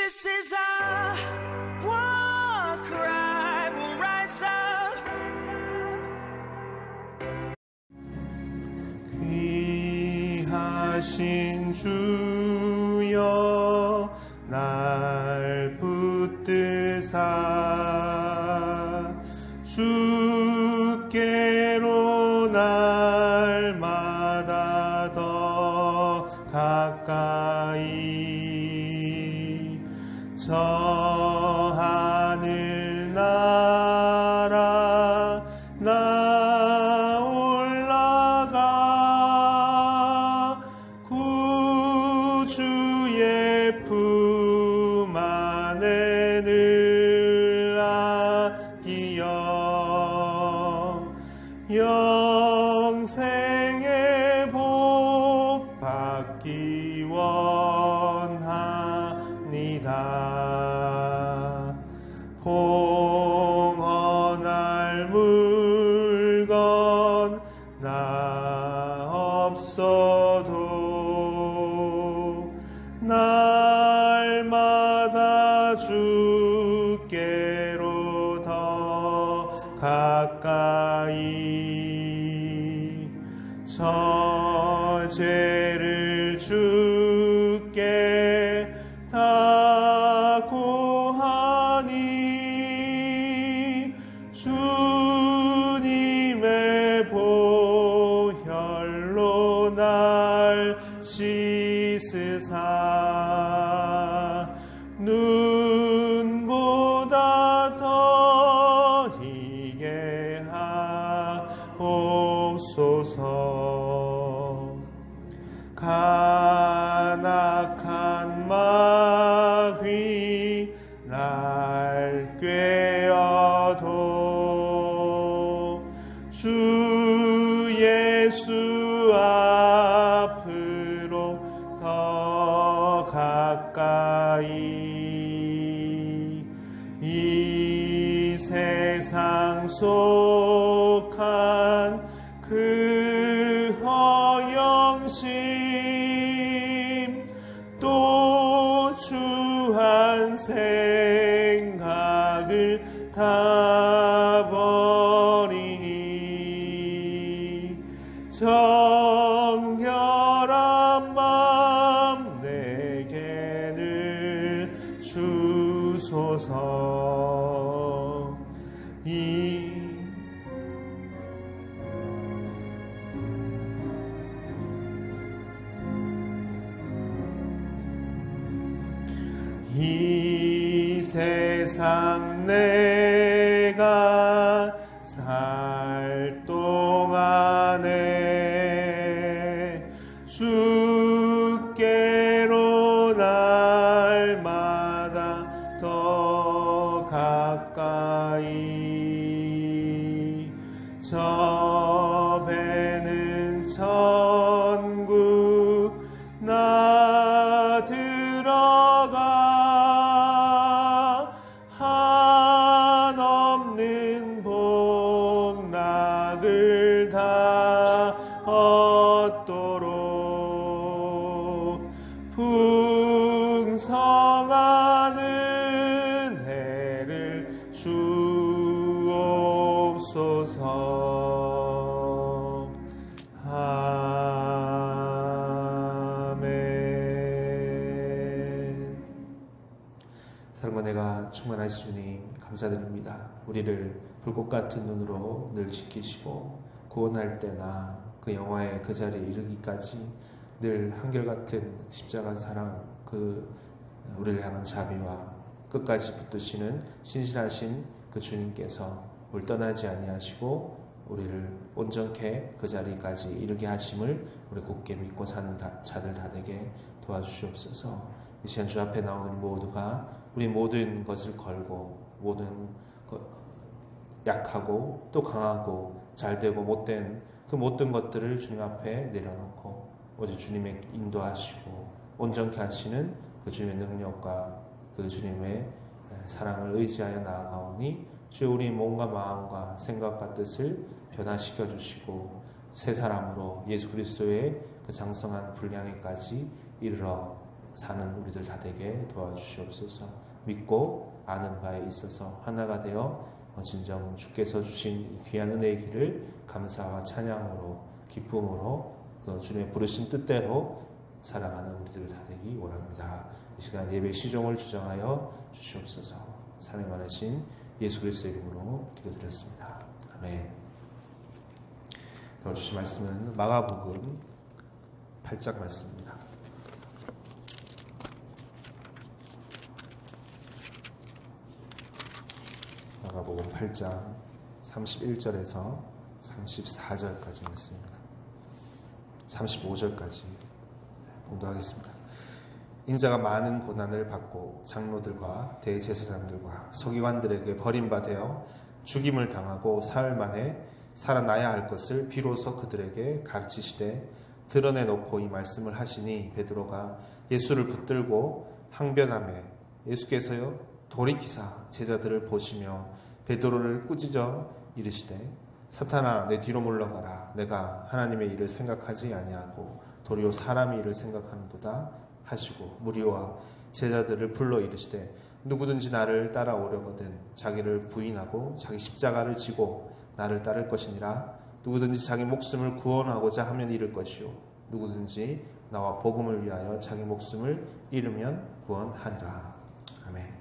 This is our war cry. We'll rise up. 귀하신 주여 날 붙드사 주께로 날마다 더 가까이 저 하늘 나라 나 올라가 구주의 품 안에 늘 안기어 영생의 복 받기 원합니다. 봉헌할 물건 나 없어도 날마다 주께로 더 가까이 저 죄를 주께 다 고하니 주님의 보혈로 날 씻으사 눈보다 더 희게 하옵소서. 간악한 마귀 날 꾀어도 주 예수 앞으로 더 가까이 이 세상 속한 그 허영심 또 주한 생각을 다 버리니 정결한 마음 내게 늘 주소서. 이 세상 내가 살 동안에 주께로 날마다 더 가까이 저 배는 천국 나 들어가 한없는 복락을 다 얻도록 풍성한 은혜를 주옵소서. 아멘. 사랑과 내가 충만하신 주님 감사드립니다. 우리를 불꽃 같은 눈으로 늘 지키시고 구원할 때나 그 영화의 그 자리에 이르기까지 늘 한결같은 십자가 사랑, 그 우리를 향한 자비와 끝까지 붙드시는 신실하신 그 주님께서 우리를 떠나지 아니하시고 우리를 온전케 그 자리까지 이르게 하심을 우리 굳게 믿고 사는 자들 다 되게 도와주시옵소서. 이 시간 주 앞에 나오는 모두가 우리 모든 것을 걸고 모든 약하고 또 강하고 잘되고 못된 그 모든 것들을 주님 앞에 내려놓고 오직 주님의 인도하시고 온전케 하시는 그 주님의 능력과 그 주님의 사랑을 의지하여 나아가오니 주여 우리 몸과 마음과 생각과 뜻을 변화시켜 주시고 새 사람으로 예수 그리스도의 그 장성한 분량에까지 이르러 사는 우리들 다 되게 도와주시옵소서. 믿고 아는 바에 있어서 하나가 되어 진정 주께서 주신 이 귀한 은혜의 길을 감사와 찬양으로 기쁨으로 그 주님의 부르신 뜻대로 살아가는 우리들 다 되기 원합니다. 이 시간 예배 시종을 주장하여 주시옵소서. 사랑 많으신 예수 그리스도의 이름으로 기도드렸습니다. 아멘. 오늘 주신 말씀은 마가복음 8장 말씀입니다. 마가복음 8장 31절에서 34절까지 말씀입니다. 35절까지 봉독하겠습니다. 인자가 많은 고난을 받고 장로들과 대제사장들과 서기관들에게 버림받아 죽임을 당하고 사흘 만에 살아나야 할 것을 비로소 그들에게 가르치시되 드러내놓고 이 말씀을 하시니 베드로가 예수를 붙들고 항변하매 예수께서요 돌이키사 제자들을 보시며 베드로를 꾸짖어 이르시되 사탄아 내 뒤로 물러가라. 내가 하나님의 일을 생각하지 아니하고 도리어 사람의 일을 생각하는도다 하시고 무리와 제자들을 불러 이르시되 누구든지 나를 따라오려거든 자기를 부인하고 자기 십자가를 지고 나를 따를 것이니라. 누구든지 자기 목숨을 구원하고자 하면 잃을 것이요 누구든지 나와 복음을 위하여 자기 목숨을 잃으면 구원하리라. 아멘.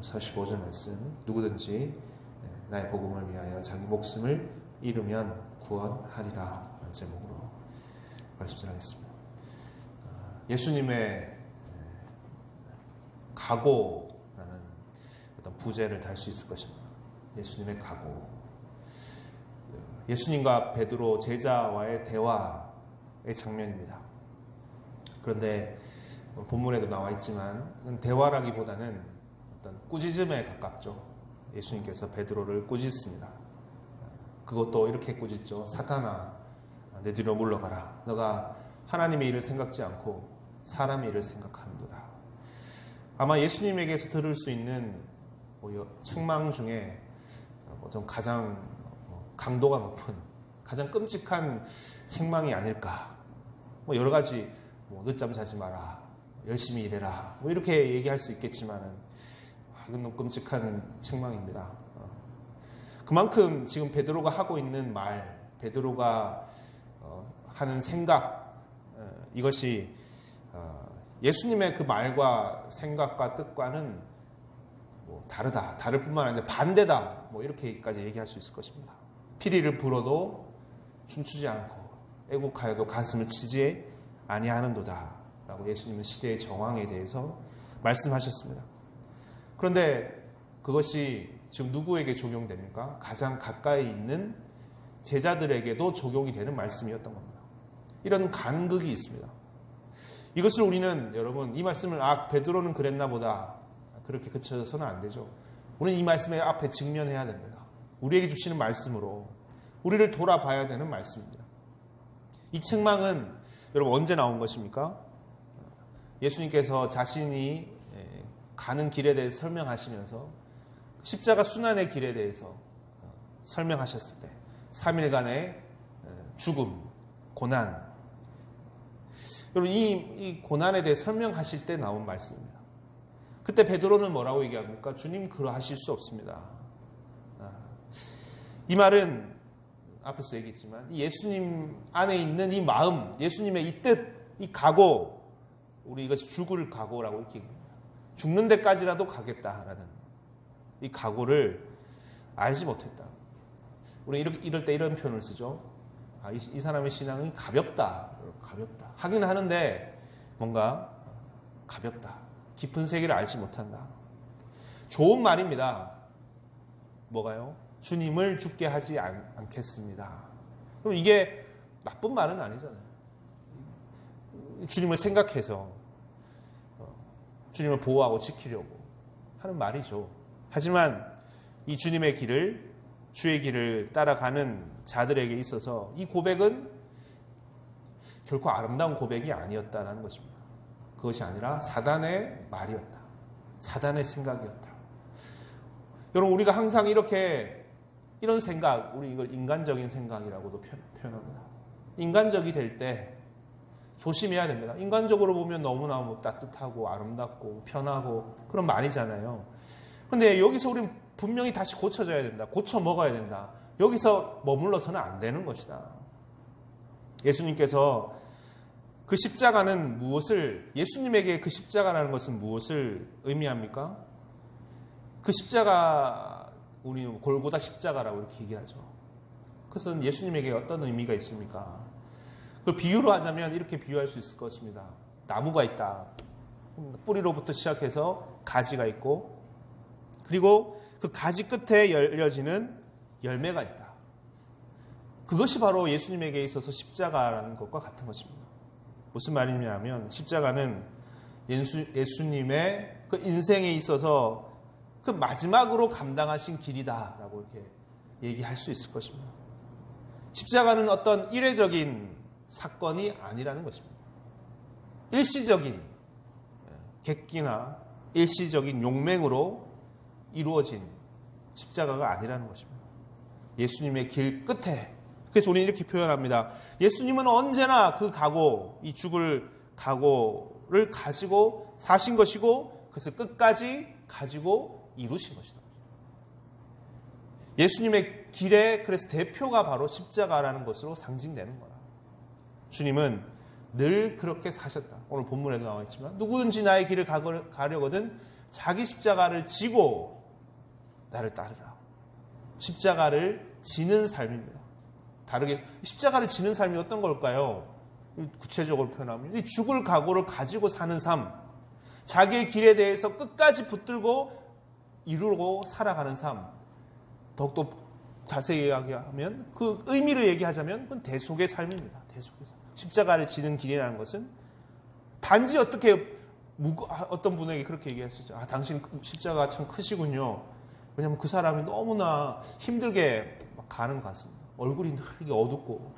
45절 말씀. 누구든지 나의 복음을 위하여 자기 목숨을 잃으면 구원하리라. 제목으로 말씀 전하겠습니다. 예수님의 각오라는 어떤 부제를 달 수 있을 것입니다. 예수님의 각오. 예수님과 베드로 제자와의 대화의 장면입니다. 그런데 본문에도 나와 있지만 대화라기보다는 어떤 꾸짖음에 가깝죠. 예수님께서 베드로를 꾸짖습니다. 그것도 이렇게 꾸짖죠. 사탄아 내 뒤로 물러가라. 너가 하나님의 일을 생각지 않고 사람의 일을 생각하는도다. 아마 예수님에게서 들을 수 있는 책망 중에 좀 가장 강도가 높은 가장 끔찍한 책망이 아닐까. 여러 가지 늦잠 자지 마라, 열심히 일해라 이렇게 얘기할 수 있겠지만은 이건 너무 끔찍한 책망입니다. 그만큼 지금 베드로가 하고 있는 말, 베드로가 하는 생각, 이것이 예수님의 그 말과 생각과 뜻과는 다르다, 다를 뿐만 아니라 반대다, 이렇게까지 얘기할 수 있을 것입니다. 피리를 불어도 춤추지 않고 애곡하여도 가슴을 치지 아니하는도다 라고 예수님은 시대의 정황에 대해서 말씀하셨습니다. 그런데 그것이 지금 누구에게 적용됩니까? 가장 가까이 있는 제자들에게도 적용이 되는 말씀이었던 겁니다. 이런 간극이 있습니다. 이것을 우리는 여러분 이 말씀을 베드로는 그랬나 보다 그렇게 그쳐서는 안 되죠. 우리는 이 말씀의 앞에 직면해야 됩니다. 우리에게 주시는 말씀으로 우리를 돌아봐야 되는 말씀입니다. 이 책망은 여러분 언제 나온 것입니까? 예수님께서 자신이 가는 길에 대해서 설명하시면서 십자가 순환의 길에 대해서 설명하셨을 때 3일간의 죽음, 고난, 여러분 이 고난에 대해 설명하실 때 나온 말씀입니다. 그때 베드로는 뭐라고 얘기합니까? 주님 그러하실 수 없습니다. 이 말은 앞에서 얘기했지만 예수님 안에 있는 이 마음, 예수님의 이 뜻, 이 각오, 우리 이것이 죽을 각오라고 이렇게 얘기합니다. 죽는 데까지라도 가겠다라는 이 각오를 알지 못했다. 우리 이럴 때 이런 표현을 쓰죠. 이 사람의 신앙이 가볍다. 하긴 하는데 뭔가 가볍다. 깊은 세계를 알지 못한다. 좋은 말입니다. 뭐가요? 주님을 죽게 하지 않겠습니다. 그럼 이게 나쁜 말은 아니잖아요. 주님을 생각해서 주님을 보호하고 지키려고 하는 말이죠. 하지만 이 주님의 길을, 주의 길을 따라가는 자들에게 있어서 이 고백은 결코 아름다운 고백이 아니었다는 것입니다. 그것이 아니라 사단의 말이었다. 사단의 생각이었다. 여러분 우리가 항상 이런 생각, 우리 이걸 인간적인 생각이라고도 표현합니다. 인간적이 될 때 조심해야 됩니다. 인간적으로 보면 너무나 따뜻하고 아름답고 편하고 그런 말이잖아요. 그런데 여기서 우리는 분명히 다시 고쳐져야 된다. 고쳐 먹어야 된다. 여기서 머물러서는 안 되는 것이다. 예수님께서 그 십자가는 무엇을, 예수님에게 그 십자가라는 것은 무엇을 의미합니까? 그 십자가, 우리 골고다 십자가라고 이렇게 얘기하죠. 그것은 예수님에게 어떤 의미가 있습니까? 그걸 비유로 하자면 이렇게 비유할 수 있을 것입니다. 나무가 있다. 뿌리로부터 시작해서 가지가 있고, 그리고 그 가지 끝에 열려지는 열매가 있다. 그것이 바로 예수님에게 있어서 십자가라는 것과 같은 것입니다. 무슨 말이냐면 십자가는 예수님의 그 인생에 있어서 그 마지막으로 감당하신 길이다라고 이렇게 얘기할 수 있을 것입니다. 십자가는 어떤 일회적인 사건이 아니라는 것입니다. 일시적인 객기나 일시적인 용맹으로 이루어진 십자가가 아니라는 것입니다. 예수님의 길 끝에, 그래서 우리는 이렇게 표현합니다. 예수님은 언제나 그 각오, 이 죽을 각오를 가지고 사신 것이고 그것을 끝까지 가지고 이루신 것이다. 예수님의 길의 그래서 대표가 바로 십자가라는 것으로 상징되는 거라. 주님은 늘 그렇게 사셨다. 오늘 본문에도 나와 있지만 누구든지 나의 길을 가려거든 자기 십자가를 지고 나를 따르라. 십자가를 지는 삶입니다. 다르게 십자가를 지는 삶이 어떤 걸까요? 구체적으로 표현하면 이 죽을 각오를 가지고 사는 삶, 자기의 길에 대해서 끝까지 붙들고 이루고 살아가는 삶. 더욱더 자세히 이야기하면 그 의미를 얘기하자면 그건 대속의 삶입니다. 대속의 삶. 십자가를 지는 길이라는 것은 단지 어떤 분에게 그렇게 얘기했었죠. 당신 십자가가 참 크시군요. 왜냐하면 그 사람이 너무나 힘들게 가는 것 같습니다. 얼굴이 늘 이렇게 어둡고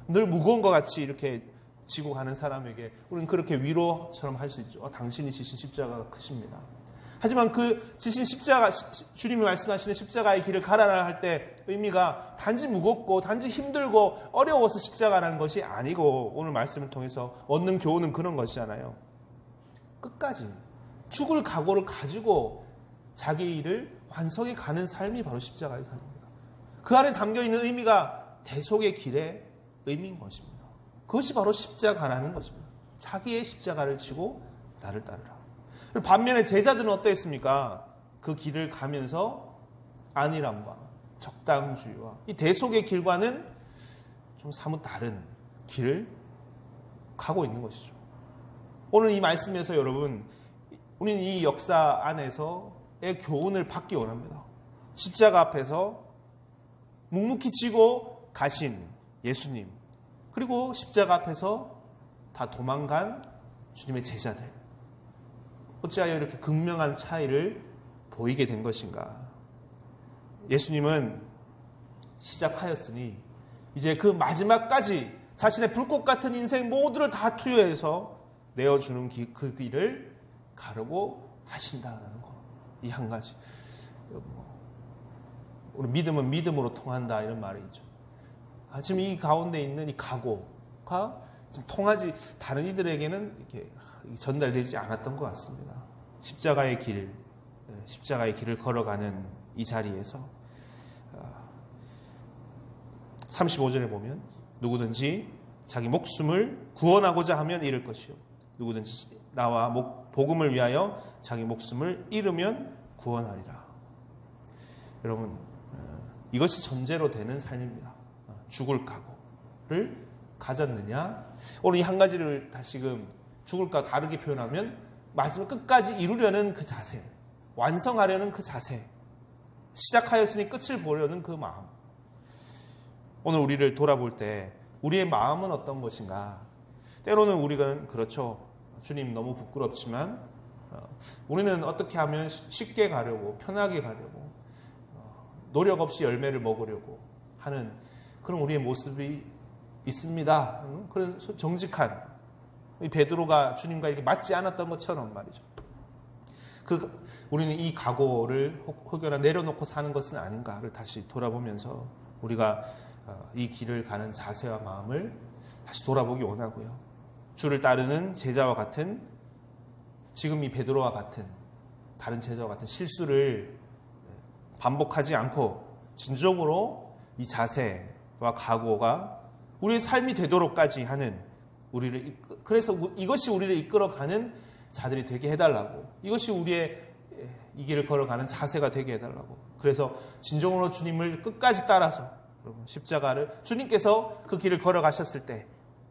늘 무거운 것 같이 이렇게 지고 가는 사람에게 우리는 그렇게 위로처럼 할 수 있죠. 당신이 지신 십자가가 크십니다. 하지만 그 지신 십자가, 주님이 말씀하시는 십자가의 길을 가라라 할 때 의미가 단지 무겁고 단지 힘들고 어려워서 십자가라는 것이 아니고 오늘 말씀을 통해서 얻는 교훈은 그런 것이잖아요. 끝까지 죽을 각오를 가지고 자기 일을 완성해 가는 삶이 바로 십자가의 삶입니다. 그 안에 담겨있는 의미가 대속의 길의 의미인 것입니다. 그것이 바로 십자가라는 것입니다. 자기의 십자가를 지고 나를 따르라. 반면에 제자들은 어떠했습니까? 그 길을 가면서 안일함과 적당주의와 이 대속의 길과는 좀 사뭇 다른 길을 가고 있는 것이죠. 오늘 이 말씀에서 여러분, 우리는 이 역사 안에서의 교훈을 받기 원합니다. 십자가 앞에서 묵묵히 지고 가신 예수님, 그리고 십자가 앞에서 다 도망간 주님의 제자들. 어찌하여 이렇게 극명한 차이를 보이게 된 것인가? 예수님은 시작하였으니 이제 그 마지막까지 자신의 불꽃 같은 인생 모두를 다 투여해서 내어주는 그 길을 가려고 하신다는 거. 이 한 가지. 우리 믿음은 믿음으로 통한다 이런 말이 있죠. 지금 이 가운데 있는 이 각오가 지금 통하지 다른 이들에게는 이렇게 전달되지 않았던 것 같습니다. 십자가의 길을 걸어가는 이 자리에서 35절에 보면 누구든지 자기 목숨을 구원하고자 하면 잃을 것이요 누구든지 나와 복음을 위하여 자기 목숨을 잃으면 구원하리라. 여러분, 이것이 전제로 되는 삶입니다. 죽을 각오를 가졌느냐? 오늘 이 한 가지를 다시금 죽을까 다르게 표현하면 마지막 끝까지 이루려는 그 자세, 완성하려는 그 자세, 시작하였으니 끝을 보려는 그 마음. 오늘 우리를 돌아볼 때 우리의 마음은 어떤 것인가? 때로는 우리가 그렇죠. 주님 너무 부끄럽지만 우리는 어떻게 하면 쉽게 가려고, 편하게 가려고, 노력 없이 열매를 먹으려고 하는 그런 우리의 모습이 있습니다. 그런 정직한 베드로가 주님과 이렇게 맞지 않았던 것처럼 말이죠. 우리는 이 각오를 혹여나 내려놓고 사는 것은 아닌가를 다시 돌아보면서 우리가 이 길을 가는 자세와 마음을 다시 돌아보기 원하고요. 주를 따르는 제자와 같은, 지금 이 베드로와 같은, 다른 제자와 같은 실수를 반복하지 않고 진정으로 이 자세와 각오가 우리의 삶이 되도록까지 하는, 그래서 이것이 우리를 이끌어가는 자들이 되게 해달라고, 이것이 우리의 이 길을 걸어가는 자세가 되게 해달라고. 그래서 진정으로 주님을 끝까지 따라서, 여러분, 십자가를, 주님께서 그 길을 걸어가셨을 때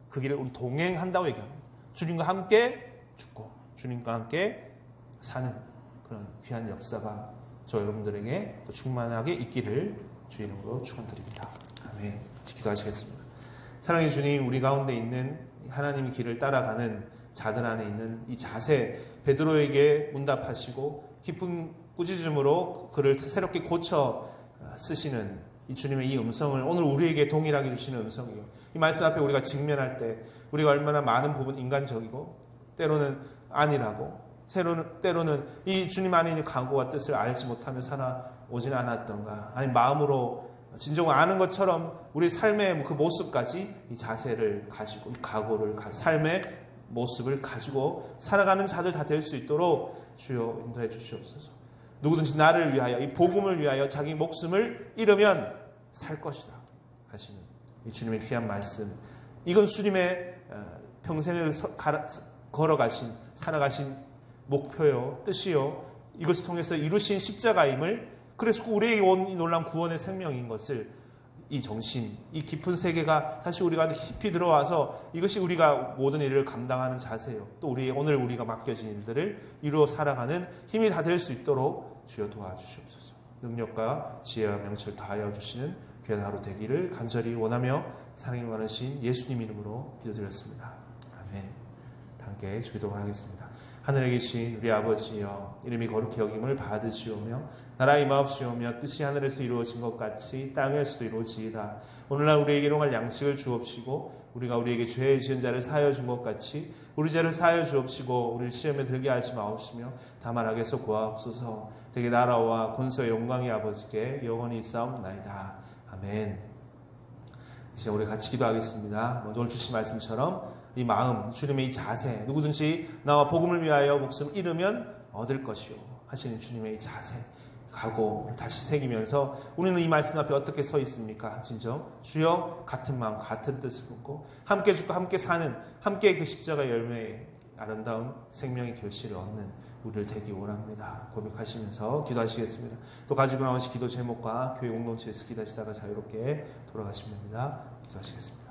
그 길을 우리 동행한다고 얘기합니다. 주님과 함께 죽고 주님과 함께 사는 그런 귀한 역사가 저 여러분들에게 또 충만하게 있기를 주 이름으로 축원드립니다. 아멘. 기도하시겠습니다. 사랑의 주님, 우리 가운데 있는 하나님의 길을 따라가는 자들 안에 있는 이 자세, 베드로에게 문답하시고 깊은 꾸짖음으로 그를 새롭게 고쳐 쓰시는 이 주님의 이 음성을 오늘 우리에게 동일하게 주시는 음성이요, 이 말씀 앞에 우리가 직면할 때 우리가 얼마나 많은 부분 인간적이고 때로는 아니라고, 때로는 이 주님 안에 있는 각오와 뜻을 알지 못하며 살아오진 않았던가, 아니 마음으로 진정을 아는 것처럼 우리 삶의 그 모습까지 이 자세를 가지고, 이 각오를 가지고, 삶의 모습을 가지고 살아가는 자들 다 될 수 있도록 주여 인도해 주시옵소서. 누구든지 나를 위하여, 이 복음을 위하여 자기 목숨을 잃으면 살 것이다 하시는 이 주님의 귀한 말씀, 이건 주님의 평생을 걸어가신, 살아가신 목표요, 뜻이요, 이것을 통해서 이루신 십자가임을, 그래서 우리에게 온 이 놀라운 구원의 생명인 것을, 이 정신, 이 깊은 세계가 다시 우리가 깊이 들어와서 이것이 우리가 모든 일을 감당하는 자세요, 또 오늘 우리가 맡겨진 일들을 이루어 살아가는 힘이 다 될 수 있도록 주여 도와주시옵소서. 능력과 지혜와 명철 다하여 주시는 귀한 하루 되기를 간절히 원하며 사랑이 많으신 예수님 이름으로 기도드렸습니다. 아멘. 함께 주기도를 하겠습니다. 하늘에 계신 우리 아버지여, 이름이 거룩히 여김을 받으시오며 나라 임하옵시오며 뜻이 하늘에서 이루어진 것 같이 땅에서도 이루어지이다. 오늘날 우리에게 일용할 양식을 주옵시고 우리가 우리에게 죄 지은 자를 사하여 준 것 같이 우리 죄를 사하여 주옵시고 우리를 시험에 들게 하지 마옵시며 다만 악에서 구하옵소서. 되게 나라와 권세와 영광이 아버지께 영원히 있사옵나이다. 아멘. 이제 우리 같이 기도하겠습니다. 먼저 오늘 주신 말씀처럼 이 마음, 주님의 이 자세, 누구든지 나와 복음을 위하여 목숨 잃으면 얻을 것이요 하시는 주님의 이 자세, 각오 다시 새기면서 우리는 이 말씀 앞에 어떻게 서 있습니까? 진정 주여, 같은 마음 같은 뜻을 품고 함께 죽고 함께 사는, 함께 그 십자가 열매의 아름다운 생명의 결실을 얻는 우리를 되기 원합니다. 고백하시면서 기도하시겠습니다. 또 가지고 나오신 기도 제목과 교회 공동체에서 기도하시다가 자유롭게 돌아가시면 됩니다. 기도하시겠습니다.